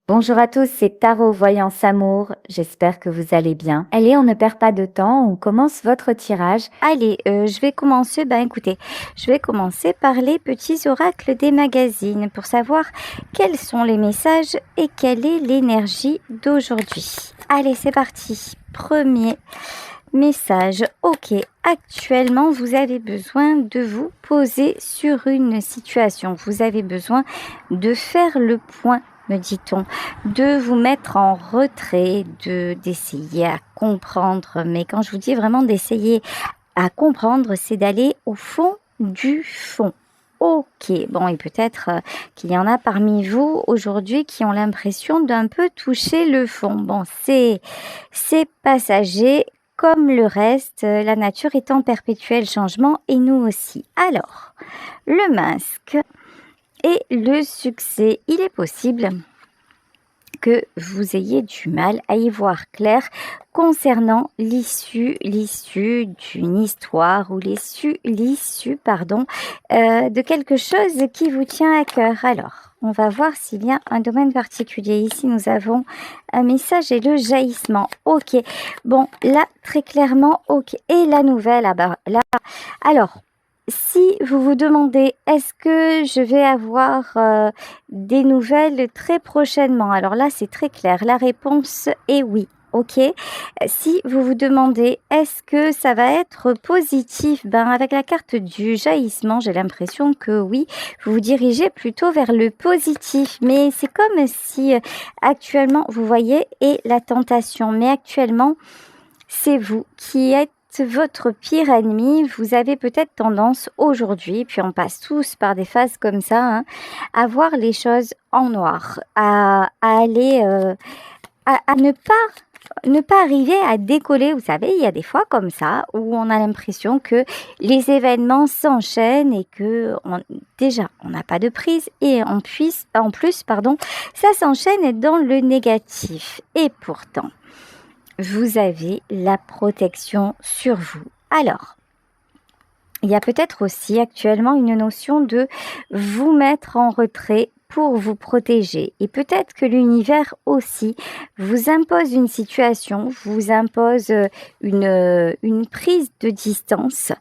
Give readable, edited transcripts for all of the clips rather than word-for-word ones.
Bonjour à tous, c'est Tarot Voyance Amour. J'espère que vous allez bien. Allez, on ne perd pas de temps, on commence votre tirage. Allez, je vais commencer, écoutez, je vais commencer par les petits oracles des magazines pour savoir quels sont les messages et quelle est l'énergie d'aujourd'hui. Allez, c'est parti. Premier message. Ok, actuellement, vous avez besoin de vous poser sur une situation. Vous avez besoin de faire le point, me dit-on, de vous mettre en retrait, d'essayer à comprendre. Mais quand je vous dis vraiment d'essayer à comprendre, c'est d'aller au fond du fond. Ok, bon, et peut-être qu'il y en a parmi vous aujourd'hui qui ont l'impression d'un peu toucher le fond. Bon, c'est passager comme le reste, la nature est en perpétuel changement et nous aussi. Alors, le masque et le succès, il est possible que vous ayez du mal à y voir clair concernant l'issue d'une histoire ou l'issue, de quelque chose qui vous tient à cœur. Alors, on va voir s'il y a un domaine particulier. Ici, nous avons un message et le jaillissement. Ok, bon, là, très clairement, ok. Et la nouvelle, là, alors, si vous vous demandez, est-ce que je vais avoir des nouvelles très prochainement? Alors là, c'est très clair. La réponse est oui. Ok. Si vous vous demandez, est-ce que ça va être positif? Avec la carte du jaillissement, j'ai l'impression que oui. Vous vous dirigez plutôt vers le positif. Mais c'est comme si actuellement, vous voyez, et la tentation. Mais actuellement, c'est vous qui êtes votre pire ennemi. Vous avez peut-être tendance aujourd'hui, puis on passe tous par des phases comme ça, à voir les choses en noir, à aller, à ne pas arriver à décoller. Vous savez, il y a des fois comme ça où on a l'impression que les événements s'enchaînent et que déjà on n'a pas de prise et en plus, ça s'enchaîne dans le négatif. Et pourtant, vous avez la protection sur vous. Alors, il y a peut-être aussi actuellement une notion de vous mettre en retrait pour vous protéger. Et peut-être que l'univers aussi vous impose une situation, vous impose une prise de distance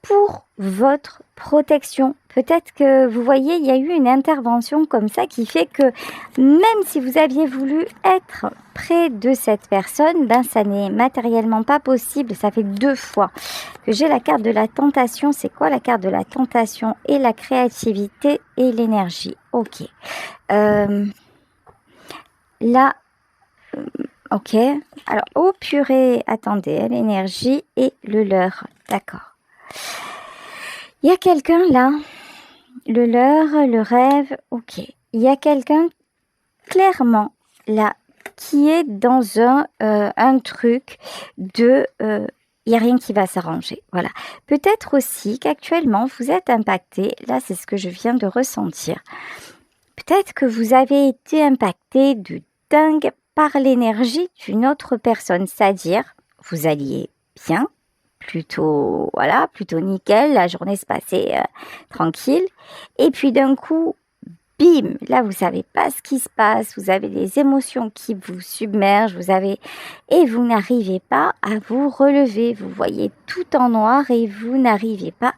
pour votre protection. Peut-être que vous voyez, il y a eu une intervention comme ça qui fait que même si vous aviez voulu être près de cette personne, ça n'est matériellement pas possible. Ça fait 2 fois que j'ai la carte de la tentation. C'est quoi la carte de la tentation? Et la créativité et l'énergie. Ok. Là, ok. Alors, oh purée, attendez, l'énergie et le leurre. D'accord. Il y a quelqu'un là, le leurre, le rêve, ok. Il y a quelqu'un clairement là qui est dans un truc de il n'y a rien qui va s'arranger. Voilà. Peut-être aussi qu'actuellement vous êtes impacté, là c'est ce que je viens de ressentir. Peut-être que vous avez été impacté de dingue par l'énergie d'une autre personne, c'est-à-dire vous alliez bien, plutôt nickel, la journée se passait tranquille, et puis d'un coup, bim, là vous savez pas ce qui se passe, vous avez des émotions qui vous submergent, et vous n'arrivez pas à vous relever, vous voyez tout en noir et vous n'arrivez pas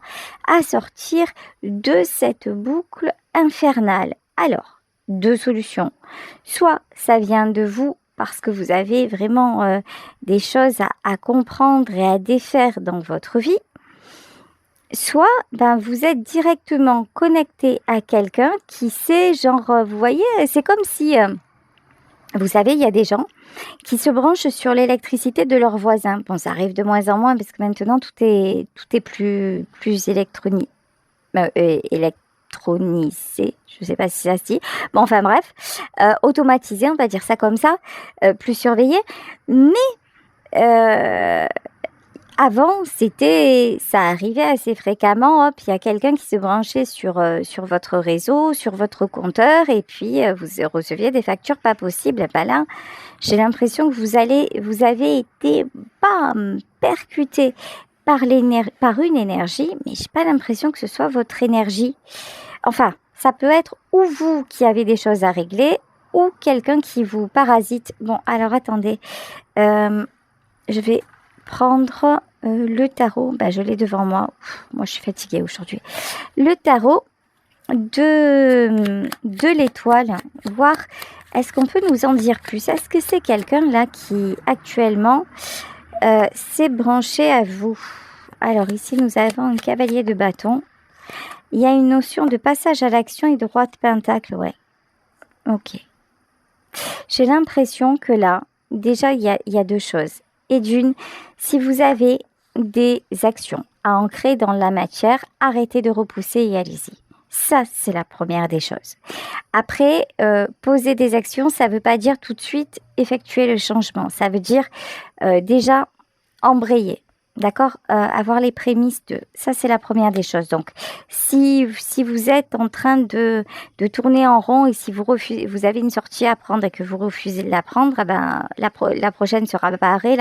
à sortir de cette boucle infernale. Alors, 2 solutions. Soit ça vient de vous parce que vous avez vraiment des choses à comprendre et à défaire dans votre vie. Soit vous êtes directement connecté à quelqu'un qui sait, vous voyez, c'est comme si, vous savez, il y a des gens qui se branchent sur l'électricité de leurs voisins. Bon, ça arrive de moins en moins parce que maintenant tout est plus électronisé, je ne sais pas si ça se dit. Bon, enfin bref, automatisé, on va dire ça comme ça, plus surveillé. Mais avant, ça arrivait assez fréquemment, hop, il y a quelqu'un qui se branchait sur votre réseau, sur votre compteur, et puis vous receviez des factures pas possibles. Là, j'ai l'impression que vous avez été percuté par une énergie, mais j'ai pas l'impression que ce soit votre énergie. Enfin, ça peut être ou vous qui avez des choses à régler, ou quelqu'un qui vous parasite. Bon, alors attendez, je vais prendre le tarot. Bah, je l'ai devant moi. Moi, je suis fatiguée aujourd'hui. Le tarot de l'étoile, voir est-ce qu'on peut nous en dire plus. Est-ce que c'est quelqu'un là qui actuellement s'est branché à vous? Alors ici, nous avons un cavalier de bâton. Il y a une notion de passage à l'action et de roi de pentacle, ouais. Ok. J'ai l'impression que là, déjà, il y a deux choses. Et d'une, si vous avez des actions à ancrer dans la matière, arrêtez de repousser et allez-y. Ça, c'est la première des choses. Après, poser des actions, ça ne veut pas dire tout de suite effectuer le changement. Ça veut dire déjà embrayer. D'accord, avoir les prémices de ça, c'est la première des choses. Donc, si vous êtes en train de tourner en rond et si vous refusez, vous avez une sortie à prendre et que vous refusez de la prendre, eh ben, la prochaine sera barrée,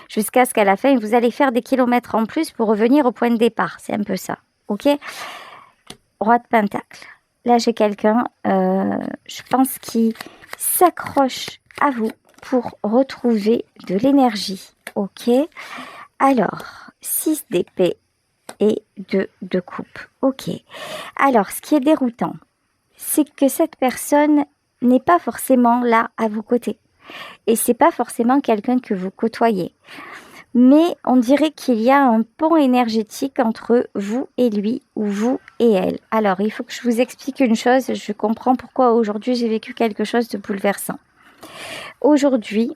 jusqu'à ce qu'à la fin, vous allez faire des kilomètres en plus pour revenir au point de départ. C'est un peu ça, ok? Roi de pentacle. Là, j'ai quelqu'un, je pense, qui s'accroche à vous pour retrouver de l'énergie. Ok, alors 6 d'épée et 2 de coupe. Ok, alors ce qui est déroutant, c'est que cette personne n'est pas forcément là à vos côtés et c'est pas forcément quelqu'un que vous côtoyez, mais on dirait qu'il y a un pont énergétique entre vous et lui ou vous et elle. Alors il faut que je vous explique une chose, je comprends pourquoi aujourd'hui j'ai vécu quelque chose de bouleversant. Aujourd'hui,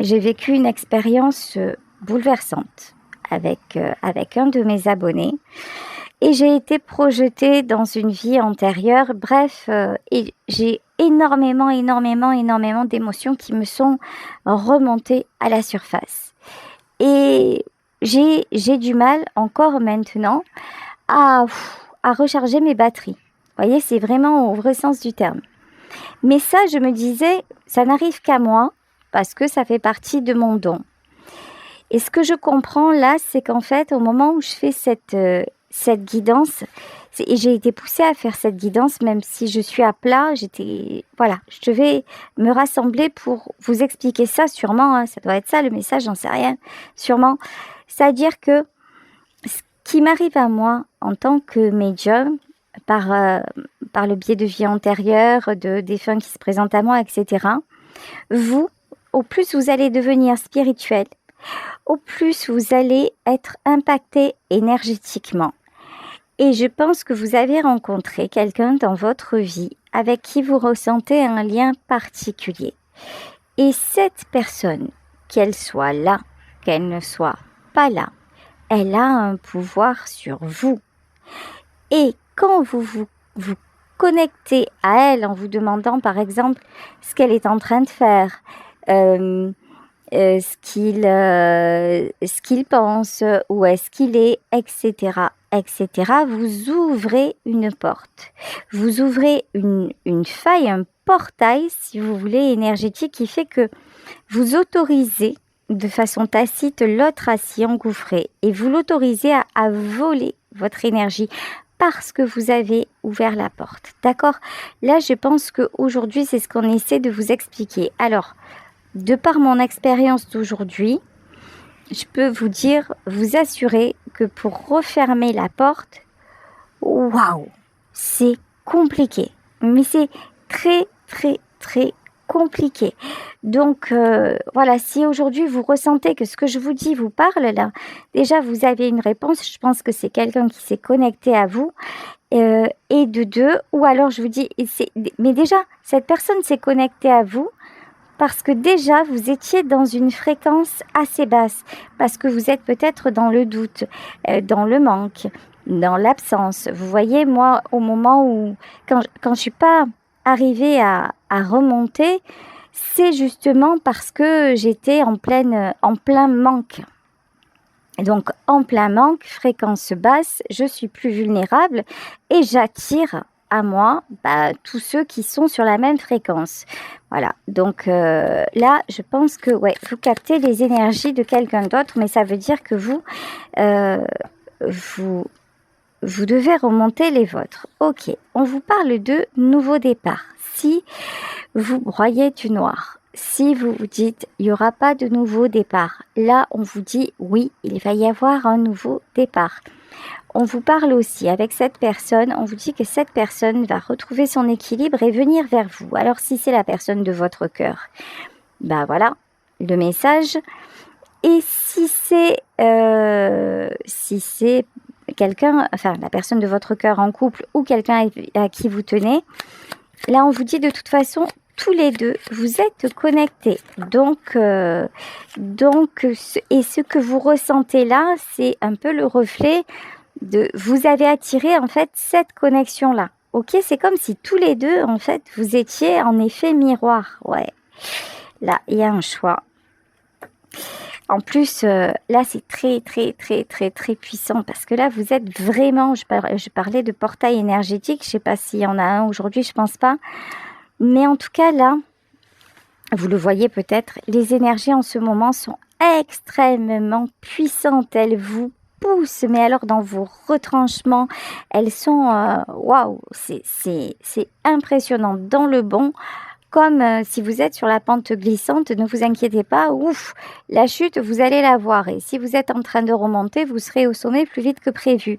j'ai vécu une expérience bouleversante avec un de mes abonnés et j'ai été projetée dans une vie antérieure. Bref, et j'ai énormément d'émotions qui me sont remontées à la surface. Et j'ai du mal encore maintenant à recharger mes batteries. Vous voyez, c'est vraiment au vrai sens du terme. Mais ça, je me disais, ça n'arrive qu'à moi, parce que ça fait partie de mon don. Et ce que je comprends là, c'est qu'en fait, au moment où je fais cette guidance, et j'ai été poussée à faire cette guidance, même si je suis à plat, voilà, je devais me rassembler pour vous expliquer ça sûrement, hein, ça doit être ça le message, j'en sais rien, sûrement. C'est-à-dire que ce qui m'arrive à moi en tant que médium, par le biais de vie antérieure, de défunts qui se présentent à moi, etc., vous, au plus vous allez devenir spirituel, au plus vous allez être impacté énergétiquement. Et je pense que vous avez rencontré quelqu'un dans votre vie avec qui vous ressentez un lien particulier. Et cette personne, qu'elle soit là, qu'elle ne soit pas là, elle a un pouvoir sur vous. Et quand vous connectez à elle en vous demandant par exemple ce qu'elle est en train de faire, ce qu'il pense, où est-ce qu'il est, etc., etc., vous ouvrez une porte. Vous ouvrez une faille, un portail, si vous voulez, énergétique, qui fait que vous autorisez de façon tacite l'autre à s'y engouffrer et vous l'autorisez à voler votre énergie parce que vous avez ouvert la porte. D'accord? Là, je pense qu'aujourd'hui, c'est ce qu'on essaie de vous expliquer. Alors, de par mon expérience d'aujourd'hui, je peux vous assurer que pour refermer la porte, waouh, c'est compliqué. Mais c'est très compliqué. Donc, voilà, si aujourd'hui vous ressentez que ce que je vous dis vous parle, là, déjà vous avez une réponse. Je pense que c'est quelqu'un qui s'est connecté à vous. Et de deux, ou alors je vous dis, mais déjà, cette personne s'est connectée à vous parce que déjà, vous étiez dans une fréquence assez basse, parce que vous êtes peut-être dans le doute, dans le manque, dans l'absence. Vous voyez, moi, au moment où, quand je suis pas arrivée à remonter, c'est justement parce que j'étais en plein manque. Donc, en plein manque, fréquence basse, je suis plus vulnérable et j'attire à moi tous ceux qui sont sur la même fréquence. Voilà, donc là, je pense que vous captez les énergies de quelqu'un d'autre, mais ça veut dire que vous devez remonter les vôtres. Ok, on vous parle de nouveau départ. si vous broyez du noir, si vous vous dites il n'y aura pas de nouveau départ, là on vous dit oui, il va y avoir un nouveau départ. On vous parle aussi avec cette personne, on vous dit que cette personne va retrouver son équilibre et venir vers vous. Alors si c'est la personne de votre cœur, ben voilà le message. Et si c'est quelqu'un, enfin la personne de votre cœur en couple ou quelqu'un à qui vous tenez, là on vous dit de toute façon tous les deux vous êtes connectés. Donc et ce que vous ressentez là, c'est un peu le reflet de vous avez attiré en fait cette connexion là. Ok, c'est comme si tous les deux en fait vous étiez en effet miroir. Ouais, là il y a un choix. En plus, là, c'est très, très, très, très, très puissant parce que là, vous êtes vraiment, je parlais de portail énergétique, je sais pas s'il y en a un aujourd'hui, je pense pas. Mais en tout cas, là, vous le voyez peut-être, les énergies en ce moment sont extrêmement puissantes. Elles vous poussent, mais alors dans vos retranchements, elles sont, waouh, c'est impressionnant dans le bon. Comme si vous êtes sur la pente glissante, ne vous inquiétez pas, ouf, la chute, vous allez la voir. Et si vous êtes en train de remonter, vous serez au sommet plus vite que prévu.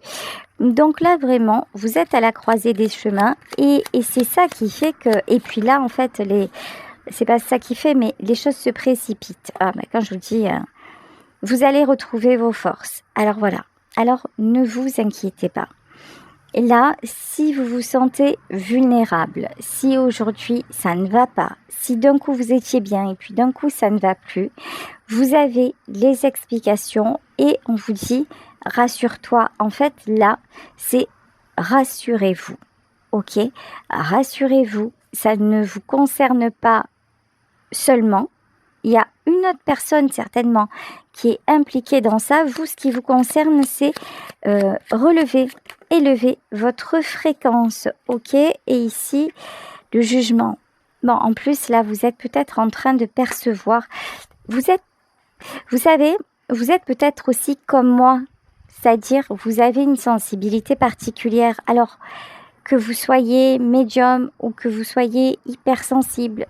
Donc là, vraiment, vous êtes à la croisée des chemins. Et c'est ça qui fait que... Et puis là, en fait, c'est pas ça qui fait, mais les choses se précipitent. Ah, ben, quand je vous dis, vous allez retrouver vos forces. Alors voilà. Alors, ne vous inquiétez pas. Et là, si vous vous sentez vulnérable, si aujourd'hui ça ne va pas, si d'un coup vous étiez bien et puis d'un coup ça ne va plus, vous avez les explications et on vous dit rassure-toi. En fait, là, c'est rassurez-vous. Ok, rassurez-vous, ça ne vous concerne pas seulement. Il y a une autre personne certainement qui est impliquée dans ça. Vous, ce qui vous concerne, c'est élever votre fréquence. Ok, et ici, le jugement. Bon, en plus, là, vous êtes peut-être en train de percevoir. Vous savez, vous êtes peut-être aussi comme moi. C'est-à-dire, vous avez une sensibilité particulière. Alors, que vous soyez médium ou que vous soyez hypersensible,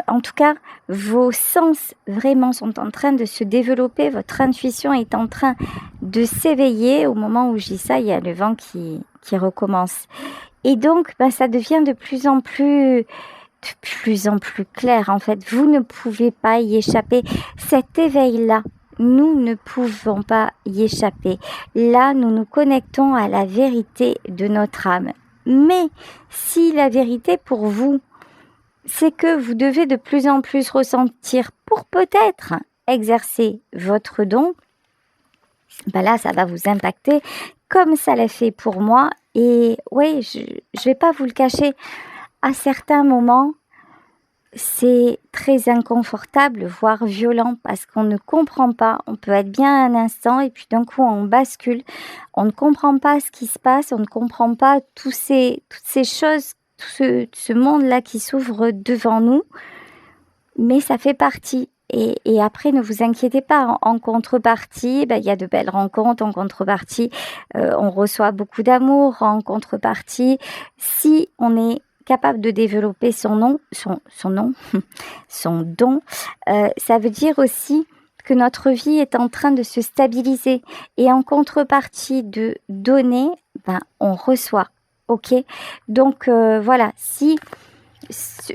en tout cas, vos sens vraiment sont en train de se développer, votre intuition est en train de s'éveiller. Au moment où je dis ça, il y a le vent qui recommence. Et donc, ça devient de plus en plus clair. En fait, vous ne pouvez pas y échapper. Cet éveil-là, nous ne pouvons pas y échapper. Là, nous nous connectons à la vérité de notre âme. Mais si la vérité pour vous, c'est que vous devez de plus en plus ressentir pour peut-être exercer votre don, là, ça va vous impacter comme ça l'a fait pour moi. Et oui, je vais pas vous le cacher, à certains moments, c'est très inconfortable, voire violent, parce qu'on ne comprend pas. On peut être bien un instant et puis d'un coup, on bascule. On ne comprend pas ce qui se passe, on ne comprend pas toutes ces choses, ce monde-là qui s'ouvre devant nous, mais ça fait partie. Et après, ne vous inquiétez pas, en contrepartie, il y a de belles rencontres, en contrepartie, on reçoit beaucoup d'amour, en contrepartie, si on est capable de développer son don, ça veut dire aussi que notre vie est en train de se stabiliser. Et en contrepartie de donner, on reçoit. Ok, donc voilà, si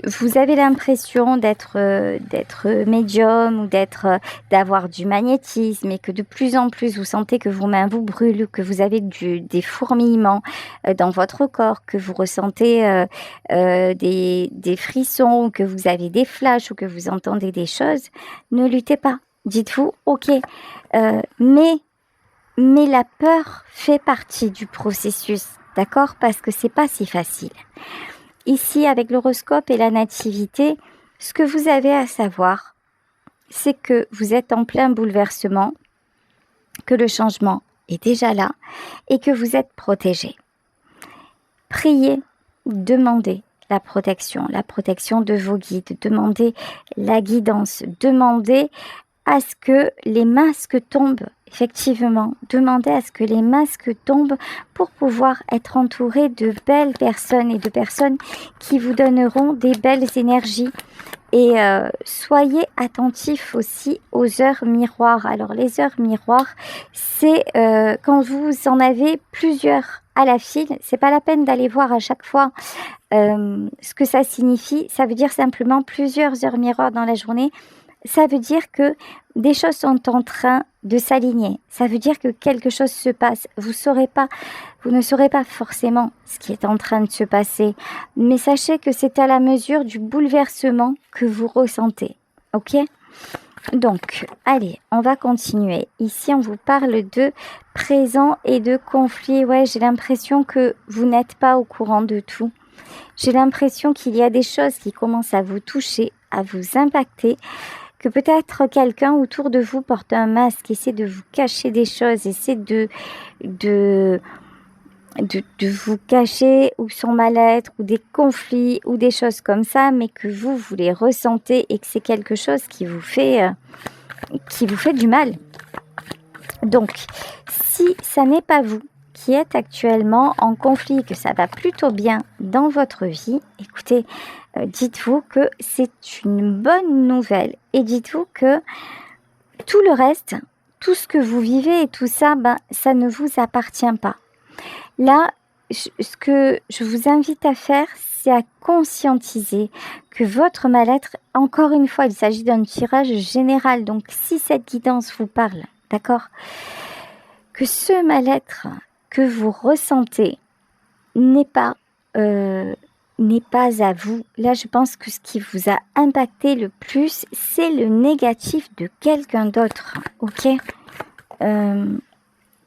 vous avez l'impression d'être médium ou d'avoir du magnétisme et que de plus en plus vous sentez que vos mains vous brûlent, que vous avez des fourmillements dans votre corps, que vous ressentez des frissons, que vous avez des flashs ou que vous entendez des choses, ne luttez pas. Dites-vous, ok, mais la peur fait partie du processus. D'accord? Parce que c'est pas si facile. Ici, avec l'horoscope et la nativité, ce que vous avez à savoir, c'est que vous êtes en plein bouleversement, que le changement est déjà là et que vous êtes protégé. Priez, demandez la protection de vos guides, demandez la guidance, demandez à ce que les masques tombent, effectivement. Demandez à ce que les masques tombent pour pouvoir être entouré de belles personnes et de personnes qui vous donneront des belles énergies. Et soyez attentifs aussi aux heures miroirs. Alors les heures miroirs, c'est quand vous en avez plusieurs à la file. C'est pas la peine d'aller voir à chaque fois ce que ça signifie. Ça veut dire simplement plusieurs heures miroirs dans la journée. Ça veut dire que des choses sont en train de s'aligner. Ça veut dire que quelque chose se passe. Vous ne saurez pas forcément ce qui est en train de se passer. Mais sachez que c'est à la mesure du bouleversement que vous ressentez. Ok ? Donc, allez, on va continuer. Ici, on vous parle de présent et de conflit. Ouais, j'ai l'impression que vous n'êtes pas au courant de tout. J'ai l'impression qu'il y a des choses qui commencent à vous toucher, à vous impacter, que peut-être quelqu'un autour de vous porte un masque, essaie de vous cacher des choses, essaie de vous cacher ou son mal-être ou des conflits ou des choses comme ça, mais que vous les ressentez et que c'est quelque chose qui vous fait du mal. Donc, si ça n'est pas vous qui êtes actuellement en conflit, que ça va plutôt bien dans votre vie, écoutez, dites-vous que c'est une bonne nouvelle et dites-vous que tout le reste, tout ce que vous vivez et tout ça, ça ne vous appartient pas. Là, ce que je vous invite à faire, c'est à conscientiser que votre mal-être, encore une fois, il s'agit d'un tirage général. Donc, si cette guidance vous parle, d'accord, que ce mal-être que vous ressentez n'est pas à vous. Là, je pense que ce qui vous a impacté le plus, c'est le négatif de quelqu'un d'autre, ok,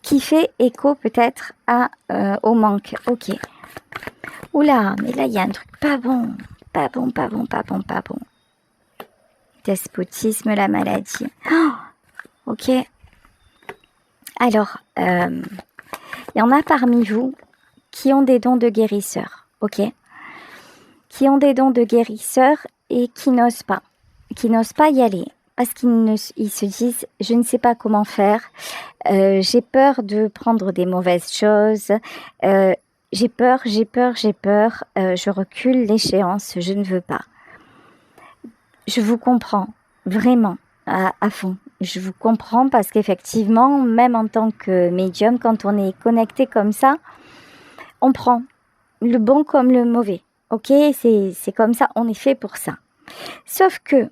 qui fait écho peut-être au manque, ok. Oula, mais là, il y a un truc pas bon. Despotisme, la maladie. Oh, ok. Alors, il y en a parmi vous qui ont des dons de guérisseurs, ok, qui ont des dons de guérisseurs et qui n'osent pas y aller parce qu'ils se disent je ne sais pas comment faire, j'ai peur de prendre des mauvaises choses, j'ai peur, je recule l'échéance, je ne veux pas. Je vous comprends vraiment à fond. Je vous comprends parce qu'effectivement, même en tant que médium, quand on est connecté comme ça, on prend le bon comme le mauvais. Ok, c'est comme ça, on est fait pour ça. Sauf que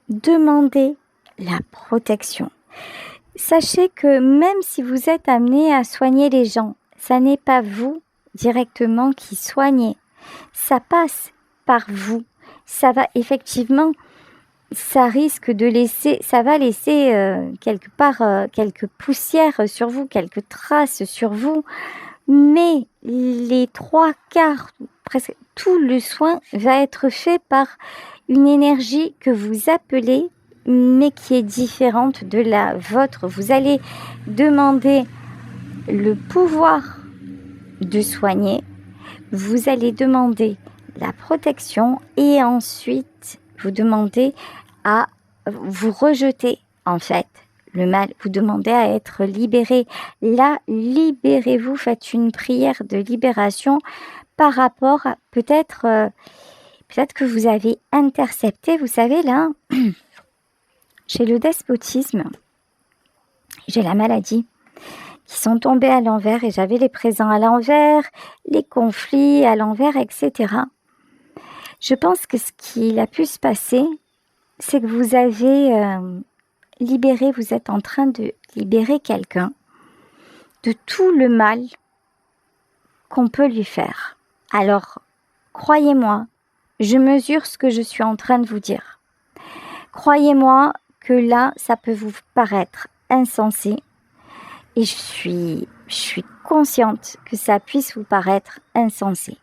demandez la protection. Sachez que même si vous êtes amené à soigner les gens, ça n'est pas vous directement qui soignez. Ça passe par vous. Ça va effectivement, ça risque de laisser, ça va laisser quelque part quelques poussières sur vous, quelques traces sur vous. Mais les 3/4, presque tout le soin va être fait par une énergie que vous appelez, mais qui est différente de la vôtre. Vous allez demander le pouvoir de soigner, vous allez demander la protection et ensuite vous demandez à vous rejeter en fait le mal, vous demandez à être libéré. Là, libérez-vous, faites une prière de libération par rapport à peut-être que vous avez intercepté, vous savez là, j'ai le despotisme, j'ai la maladie, qui sont tombés à l'envers et j'avais les présents à l'envers, les conflits à l'envers, etc. Je pense que ce qui a pu se passer, c'est que vous avez libéré, vous êtes en train de libérer quelqu'un de tout le mal qu'on peut lui faire. Alors, croyez-moi, je mesure ce que je suis en train de vous dire. Croyez-moi que là, ça peut vous paraître insensé. Et je suis consciente que ça puisse vous paraître insensé.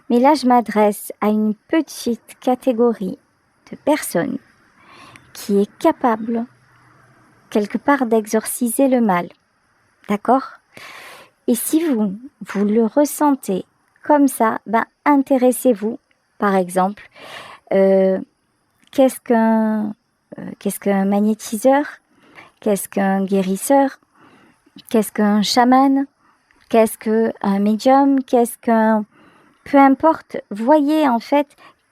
Mais là, je m'adresse à une petite catégorie de personnes qui est capable, quelque part, d'exorciser le mal. D'accord ? Et si vous le ressentez comme ça, intéressez-vous, par exemple, qu'est-ce qu'un qu'est-ce qu'un magnétiseur? Qu'est-ce qu'un guérisseur? Qu'est-ce qu'un chaman? Qu'est-ce qu'un médium? Qu'est-ce qu'un... Peu importe, voyez en fait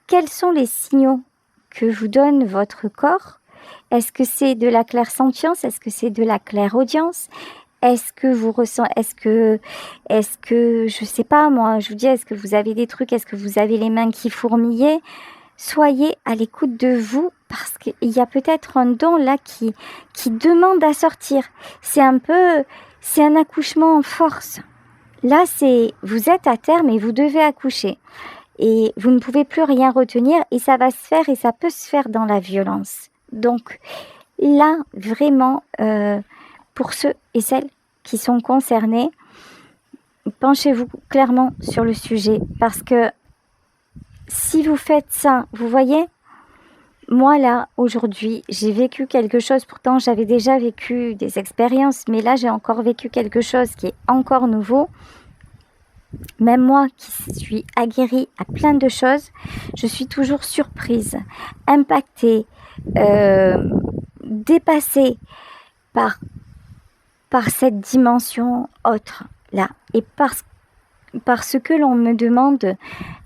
quels sont les signaux que vous donne votre corps. Est-ce que c'est de la clairsentience? Est-ce que c'est de la clairaudience? Est-ce que vous ressentez, est-ce que, je sais pas moi, je vous dis, est-ce que vous avez des trucs, est-ce que vous avez les mains qui fourmillaient? Soyez à l'écoute de vous parce qu'il y a peut-être un don là qui demande à sortir. C'est un accouchement en force. Là, vous êtes à terme et vous devez accoucher. Et vous ne pouvez plus rien retenir et ça va se faire et ça peut se faire dans la violence. Donc là, vraiment, pour ceux et celles qui sont concernés, penchez-vous clairement sur le sujet parce que si vous faites ça, vous voyez, moi là, aujourd'hui, j'ai vécu quelque chose, pourtant j'avais déjà vécu des expériences, mais là j'ai encore vécu quelque chose qui est encore nouveau. Même moi qui suis aguerrie à plein de choses, je suis toujours surprise, impactée, dépassée par cette dimension autre là et par ce que l'on me demande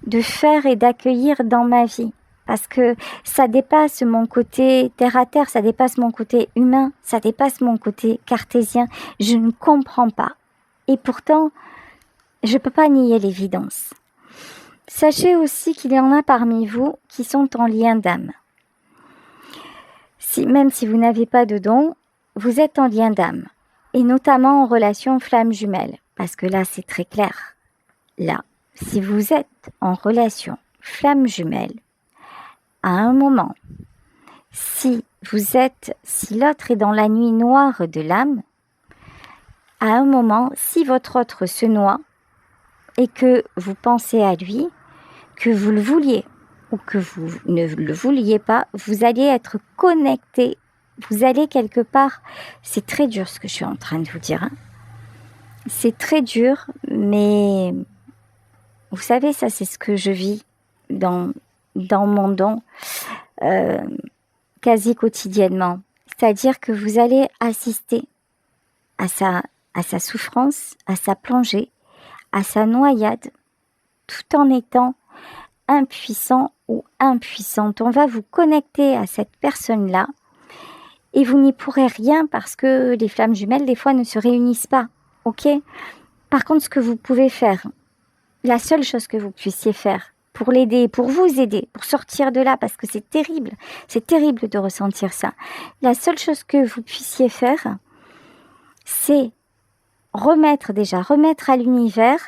de faire et d'accueillir dans ma vie. Parce que ça dépasse mon côté terre à terre, ça dépasse mon côté humain, ça dépasse mon côté cartésien. Je ne comprends pas. Et pourtant, je ne peux pas nier l'évidence. Sachez aussi qu'il y en a parmi vous qui sont en lien d'âme. Même si vous n'avez pas de don, vous êtes en lien d'âme. Et notamment en relation flamme jumelle. Parce que là, c'est très clair. Là, si vous êtes en relation flamme jumelle, à un moment, si l'autre est dans la nuit noire de l'âme, à un moment, si votre autre se noie et que vous pensez à lui, que vous le vouliez ou que vous ne le vouliez pas, vous allez être connecté. Vous allez quelque part, c'est très dur ce que je suis en train de vous dire. Hein. C'est très dur, mais vous savez, ça c'est ce que je vis dans mon don quasi quotidiennement. C'est-à-dire que vous allez assister à sa souffrance, à sa plongée, à sa noyade, tout en étant impuissant ou impuissante. On va vous connecter à cette personne-là et vous n'y pourrez rien parce que les flammes jumelles, des fois, ne se réunissent pas. Ok ? Par contre, ce que vous pouvez faire, la seule chose que vous puissiez faire pour l'aider, pour vous aider, pour sortir de là, parce que c'est terrible de ressentir ça. La seule chose que vous puissiez faire, c'est remettre à l'univers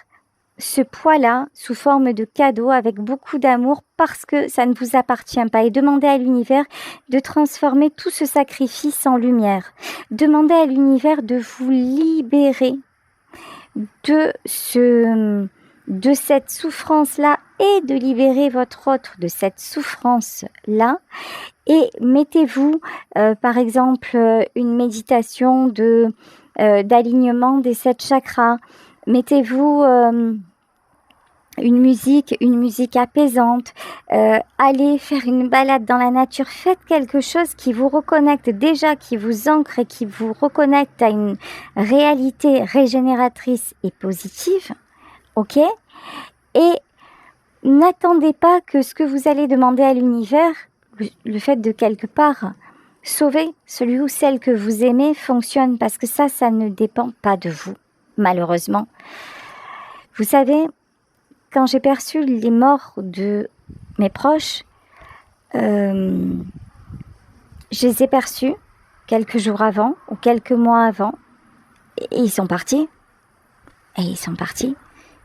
ce poids-là sous forme de cadeau avec beaucoup d'amour parce que ça ne vous appartient pas et demander à l'univers de transformer tout ce sacrifice en lumière. Demandez à l'univers de vous libérer de cette souffrance-là et de libérer votre autre de cette souffrance-là. Et mettez-vous, par exemple, une méditation d'alignement des 7 chakras. Mettez-vous une musique apaisante. Allez faire une balade dans la nature. Faites quelque chose qui vous reconnecte déjà, qui vous ancre et qui vous reconnecte à une réalité régénératrice et positive. Ok ? Et n'attendez pas que ce que vous allez demander à l'univers, le fait de quelque part sauver celui ou celle que vous aimez fonctionne parce que ça ne dépend pas de vous, malheureusement. Vous savez, quand j'ai perçu les morts de mes proches, je les ai perçus quelques jours avant ou quelques mois avant et ils sont partis.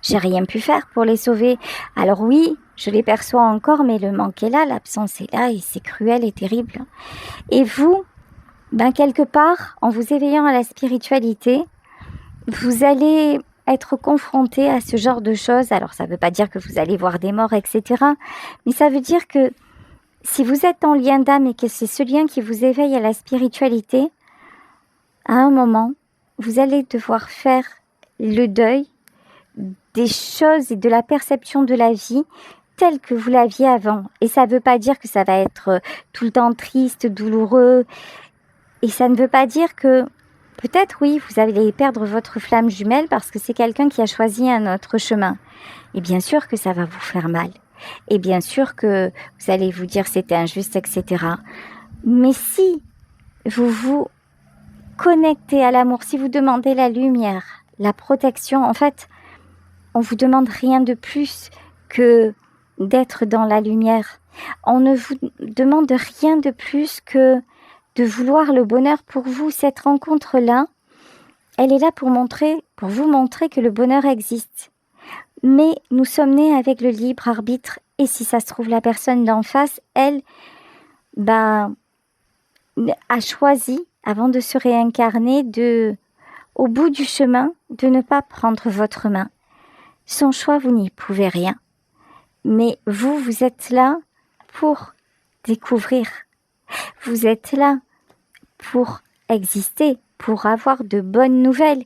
J'ai rien pu faire pour les sauver. Alors oui, je les perçois encore, mais le manque est là, l'absence est là et c'est cruel et terrible. Et vous, quelque part, en vous éveillant à la spiritualité, vous allez être confronté à ce genre de choses. Alors ça ne veut pas dire que vous allez voir des morts, etc. Mais ça veut dire que si vous êtes en lien d'âme et que c'est ce lien qui vous éveille à la spiritualité, à un moment, vous allez devoir faire le deuil des choses et de la perception de la vie tel que vous l'aviez avant. Et ça ne veut pas dire que ça va être tout le temps triste, douloureux. Et ça ne veut pas dire que peut-être, oui, vous allez perdre votre flamme jumelle parce que c'est quelqu'un qui a choisi un autre chemin. Et bien sûr que ça va vous faire mal. Et bien sûr que vous allez vous dire c'était injuste, etc. Mais si vous vous connectez à l'amour, si vous demandez la lumière, la protection, en fait, on vous demande rien de plus que d'être dans la lumière. On ne vous demande rien de plus que de vouloir le bonheur pour vous. Cette rencontre-là, elle est là pour vous montrer que le bonheur existe. Mais nous sommes nés avec le libre arbitre. Et si ça se trouve, la personne d'en face, elle, a choisi, avant de se réincarner, au bout du chemin, de ne pas prendre votre main. Son choix, vous n'y pouvez rien. Mais vous êtes là pour découvrir. Vous êtes là pour exister, pour avoir de bonnes nouvelles.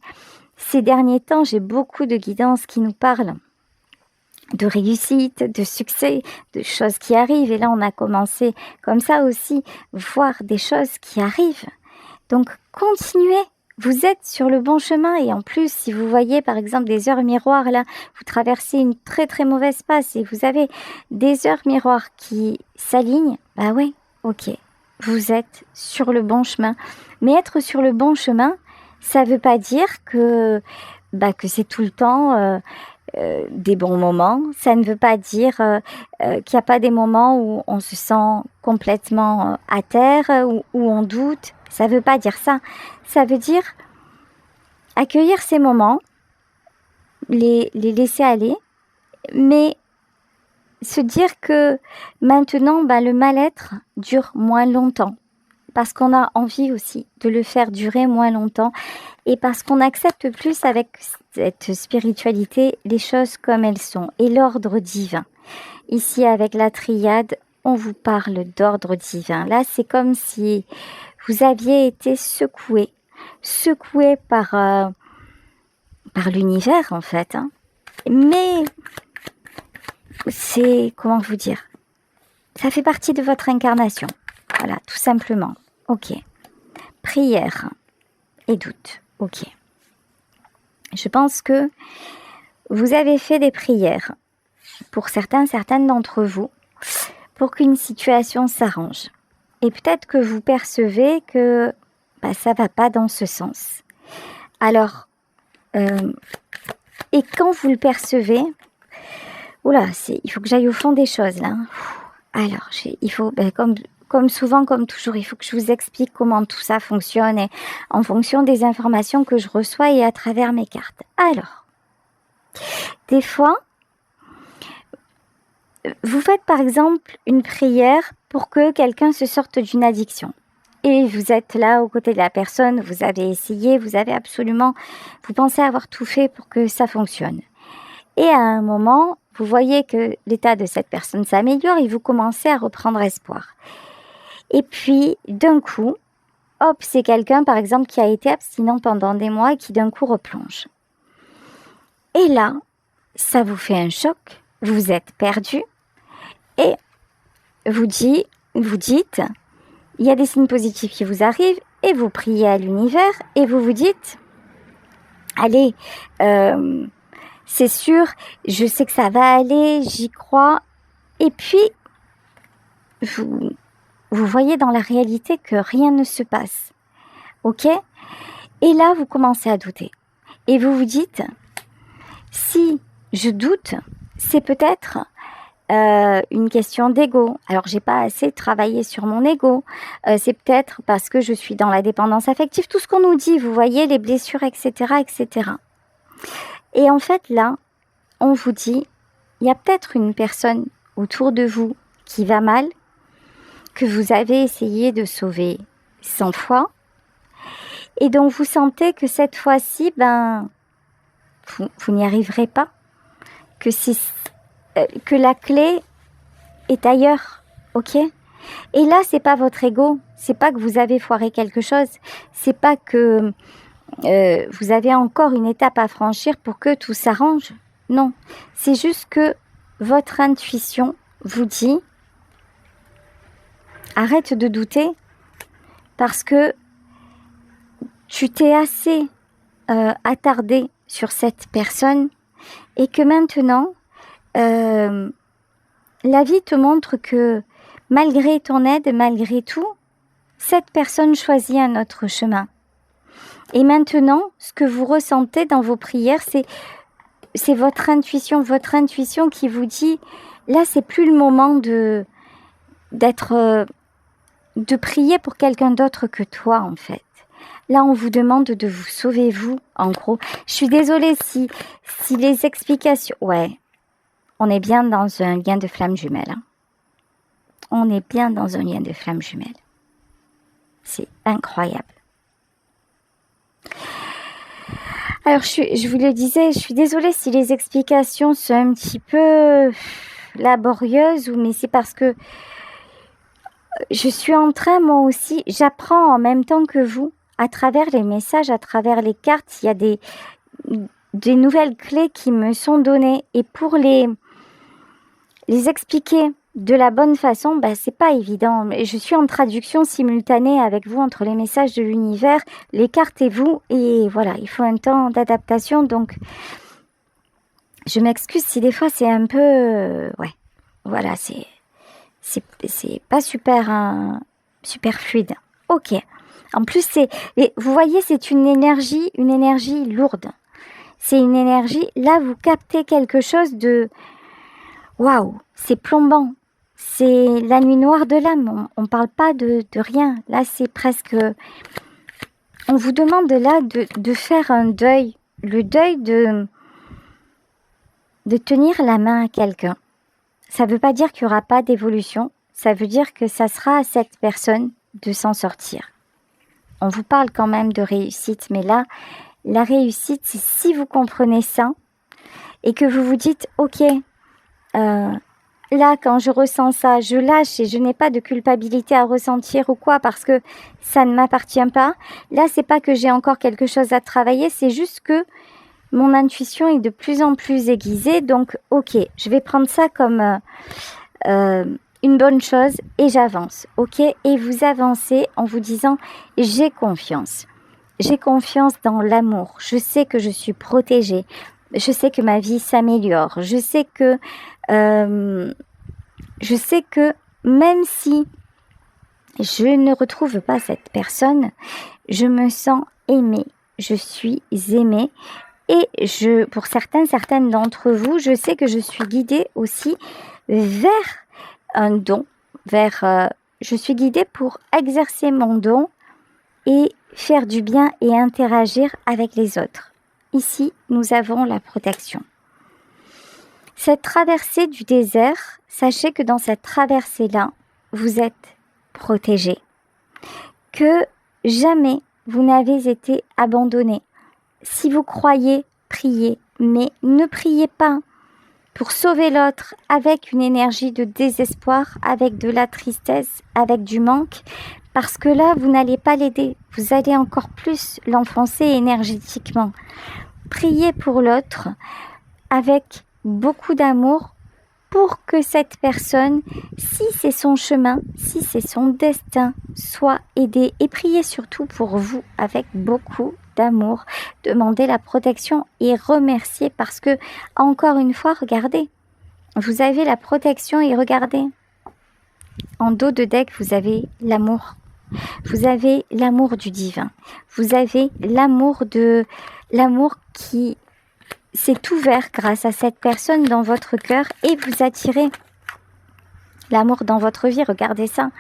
Ces derniers temps, j'ai beaucoup de guidances qui nous parlent de réussite, de succès, de choses qui arrivent. Et là, on a commencé comme ça aussi, voir des choses qui arrivent. Donc, continuez. Vous êtes sur le bon chemin. Et en plus, si vous voyez par exemple des heures miroirs, là, vous traversez une très très mauvaise passe et vous avez des heures miroirs qui s'alignent, bah ouais, ok, vous êtes sur le bon chemin. Mais être sur le bon chemin, ça veut pas dire que c'est tout le temps des bons moments. Ça ne veut pas dire qu'il n'y a pas des moments où on se sent complètement à terre, où on doute. Ça ne veut pas dire ça. Ça veut dire accueillir ces moments, les laisser aller, mais se dire que maintenant, le mal-être dure moins longtemps. Parce qu'on a envie aussi de le faire durer moins longtemps et parce qu'on accepte plus avec cette spiritualité les choses comme elles sont et l'ordre divin. Ici, avec la triade, on vous parle d'ordre divin. Là, c'est comme si vous aviez été secoué par l'univers, en fait. Hein. Mais c'est, comment vous dire, ça fait partie de votre incarnation. Voilà, tout simplement. Ok. Prière et doute. Ok. Je pense que vous avez fait des prières pour certaines d'entre vous pour qu'une situation s'arrange. Et peut-être que vous percevez que ça va pas dans ce sens. Alors, et quand vous le percevez, il faut que j'aille au fond des choses là. Alors, il faut, comme souvent, comme toujours, il faut que je vous explique comment tout ça fonctionne et en fonction des informations que je reçois et à travers mes cartes. Alors, des fois, vous faites par exemple une prière pour que quelqu'un se sorte d'une addiction. Et vous êtes là aux côtés de la personne, vous avez essayé, vous pensez avoir tout fait pour que ça fonctionne. Et à un moment, vous voyez que l'état de cette personne s'améliore et vous commencez à reprendre espoir. Et puis, d'un coup, hop, c'est quelqu'un, par exemple, qui a été abstinent pendant des mois et qui d'un coup replonge. Et là, ça vous fait un choc, vous êtes perdu et vous dites, il y a des signes positifs qui vous arrivent et vous priez à l'univers et vous dites, allez, c'est sûr, je sais que ça va aller, j'y crois. Et puis, vous voyez dans la réalité que rien ne se passe. Ok ? Et là, vous commencez à douter. Et vous vous dites, si je doute, c'est peut-être une question d'ego. Alors, j'ai pas assez travaillé sur mon ego. C'est peut-être parce que je suis dans la dépendance affective. Tout ce qu'on nous dit, vous voyez, les blessures, etc., etc. Et en fait, là, on vous dit, il y a peut-être une personne autour de vous qui va mal, que vous avez essayé de sauver 100 fois, et dont vous sentez que cette fois-ci, vous n'y arriverez pas, que la clé est ailleurs, ok ? Et là, c'est pas votre ego, c'est pas que vous avez foiré quelque chose, c'est pas que vous avez encore une étape à franchir pour que tout s'arrange. Non, c'est juste que votre intuition vous dit arrête de douter parce que tu t'es assez attardé sur cette personne et que maintenant la vie te montre que malgré ton aide, malgré tout, cette personne choisit un autre chemin. Et maintenant, ce que vous ressentez dans vos prières, c'est votre intuition qui vous dit, là, c'est plus le moment de prier pour quelqu'un d'autre que toi, en fait. Là, on vous demande de vous sauver, vous, en gros. Je suis désolée si les explications... Ouais, on est bien dans un lien de flamme jumelle. Hein. On est bien dans un lien de flamme jumelle. C'est incroyable. Alors, je vous le disais, je suis désolée si les explications sont un petit peu laborieuses, mais c'est parce que je suis en train, moi aussi, j'apprends en même temps que vous, à travers les messages, à travers les cartes, il y a des nouvelles clés qui me sont données. Et pour les expliquer de la bonne façon, c'est pas évident. Je suis en traduction simultanée avec vous entre les messages de l'univers, les cartes et vous. Et voilà, il faut un temps d'adaptation. Donc, je m'excuse si des fois c'est un peu... voilà, c'est pas super, super fluide. Ok. En plus, vous voyez, c'est une énergie lourde. C'est une énergie, là, vous captez quelque chose de... Waouh, c'est plombant. C'est la nuit noire de l'âme. On parle pas de rien. Là, c'est presque... On vous demande là de faire un deuil. Le deuil de tenir la main à quelqu'un. Ça veut pas dire qu'il n'y aura pas d'évolution. Ça veut dire que ça sera à cette personne de s'en sortir. On vous parle quand même de réussite, mais là, la réussite, c'est si vous comprenez ça et que vous vous dites, ok, là, quand je ressens ça, je lâche et je n'ai pas de culpabilité à ressentir ou quoi parce que ça ne m'appartient pas. Là, c'est pas que j'ai encore quelque chose à travailler, c'est juste que mon intuition est de plus en plus aiguisée. Donc, ok, je vais prendre ça comme une bonne chose et j'avance, ok? Et vous avancez en vous disant, j'ai confiance. J'ai confiance dans l'amour. Je sais que je suis protégée. Je sais que ma vie s'améliore. Je sais que même si je ne retrouve pas cette personne, je me sens aimée. Je suis aimée. Et pour certaines d'entre vous, je sais que je suis guidée aussi vers un don, je suis guidée pour exercer mon don et faire du bien et interagir avec les autres. Ici, nous avons la protection. Cette traversée du désert, sachez que dans cette traversée-là, vous êtes protégés. Que jamais vous n'avez été abandonnés. Si vous croyez, priez, mais ne priez pas pour sauver l'autre avec une énergie de désespoir, avec de la tristesse, avec du manque, parce que là, vous n'allez pas l'aider. Vous allez encore plus l'enfoncer énergétiquement. Priez pour l'autre avec beaucoup d'amour pour que cette personne, si c'est son chemin, si c'est son destin, soit aidée. Et priez surtout pour vous avec beaucoup d'amour. Demandez la protection et remerciez parce que, encore une fois, regardez, vous avez la protection et regardez, en dos de deck, vous avez l'amour. Vous avez l'amour du divin. Vous avez l'amour qui s'est ouvert grâce à cette personne dans votre cœur et vous attirez l'amour dans votre vie. Regardez ça.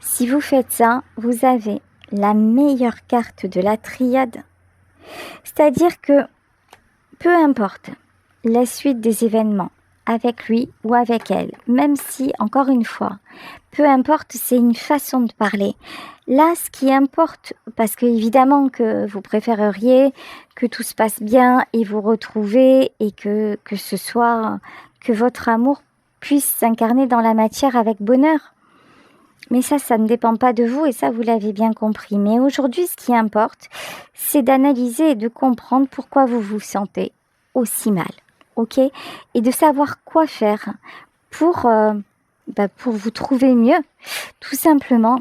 Si vous faites ça, vous avez la meilleure carte de la triade. C'est-à-dire que peu importe la suite des événements avec lui ou avec elle, même si, encore une fois, peu importe, c'est une façon de parler. Là, ce qui importe, parce que évidemment que vous préféreriez que tout se passe bien et vous retrouver et que votre amour puisse s'incarner dans la matière avec bonheur. Mais ça ne dépend pas de vous et ça, vous l'avez bien compris. Mais aujourd'hui, ce qui importe, c'est d'analyser et de comprendre pourquoi vous vous sentez aussi mal. ok? Et de savoir quoi faire pour, pour vous trouver mieux, tout simplement.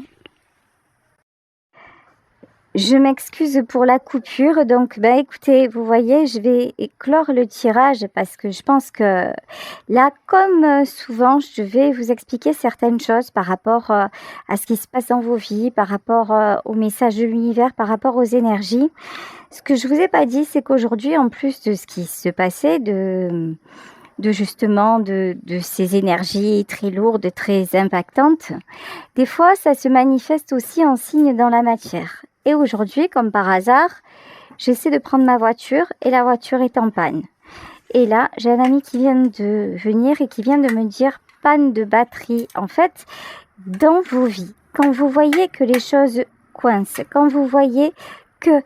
Je m'excuse pour la coupure, donc écoutez, vous voyez, je vais clore le tirage parce que je pense que là, comme souvent, je vais vous expliquer certaines choses par rapport à ce qui se passe dans vos vies, par rapport au message de l'univers, par rapport aux énergies. Ce que je vous ai pas dit, c'est qu'aujourd'hui, en plus de ce qui se passait, de justement de ces énergies très lourdes, très impactantes, des fois, ça se manifeste aussi en signe dans la matière. Et aujourd'hui, comme par hasard, j'essaie de prendre ma voiture et la voiture est en panne. Et là, j'ai un ami qui vient de venir et qui vient de me dire panne de batterie. En fait, dans vos vies, quand vous voyez que les choses coincent, quand vous voyez que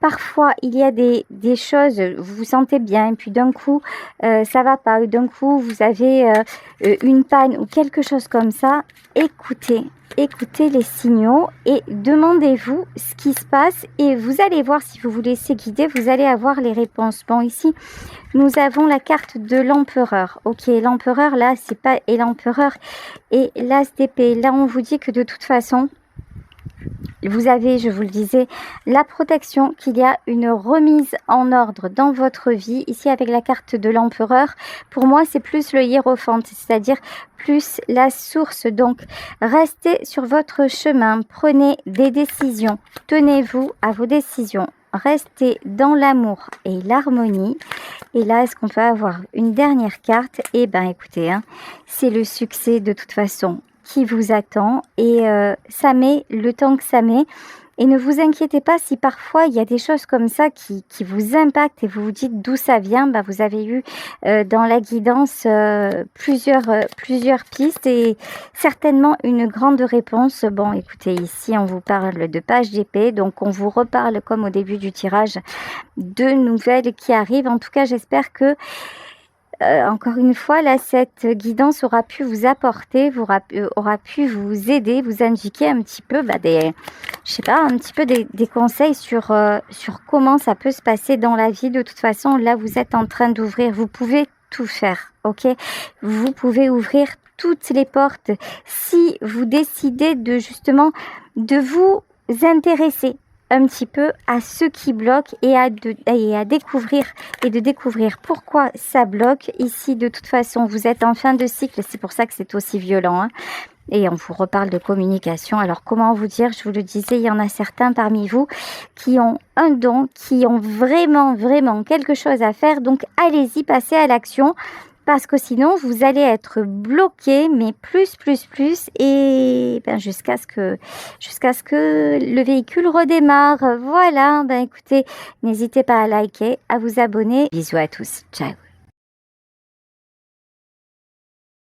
parfois il y a des choses, vous vous sentez bien et puis d'un coup ça va pas, ou d'un coup vous avez une panne ou quelque chose comme ça, écoutez les signaux et demandez-vous ce qui se passe et vous allez voir, si vous vous laissez guider, vous allez avoir les réponses. Bon, ici nous avons la carte de l'empereur. Ok, l'empereur là c'est pas, et l'empereur et l'as d'épée. Là on vous dit que de toute façon vous avez, je vous le disais, la protection, qu'il y a une remise en ordre dans votre vie. Ici, avec la carte de l'empereur, pour moi, c'est plus le hiérophante, c'est-à-dire plus la source. Donc, restez sur votre chemin, prenez des décisions, tenez-vous à vos décisions. Restez dans l'amour et l'harmonie. Et là, est-ce qu'on peut avoir une dernière carte? Eh bien, écoutez, c'est le succès de toute façon qui vous attend et ça met le temps que ça met. Et ne vous inquiétez pas si parfois il y a des choses comme ça qui vous impactent et vous vous dites d'où ça vient. Vous avez eu dans la guidance plusieurs pistes et certainement une grande réponse. Bon, écoutez, ici on vous parle de page d'épée, donc on vous reparle comme au début du tirage de nouvelles qui arrivent. En tout cas, j'espère que encore une fois, là, cette guidance aura pu vous apporter, aura pu vous aider, vous indiquer un petit peu des conseils sur comment ça peut se passer dans la vie. De toute façon, là, vous êtes en train d'ouvrir, vous pouvez tout faire, ok? Vous pouvez ouvrir toutes les portes si vous décidez de justement de vous intéresser un petit peu à ce qui bloque et à découvrir et de découvrir pourquoi ça bloque. Ici, de toute façon, vous êtes en fin de cycle, c'est pour ça que c'est aussi violent, Et on vous reparle de communication. Alors, comment vous dire? Je vous le disais, il y en a certains parmi vous qui ont un don, qui ont vraiment, vraiment quelque chose à faire. Donc, allez-y, passez à l'action. Parce que sinon, vous allez être bloqué, mais plus, et jusqu'à ce que le véhicule redémarre. Voilà, écoutez, n'hésitez pas à liker, à vous abonner. Bisous à tous, ciao.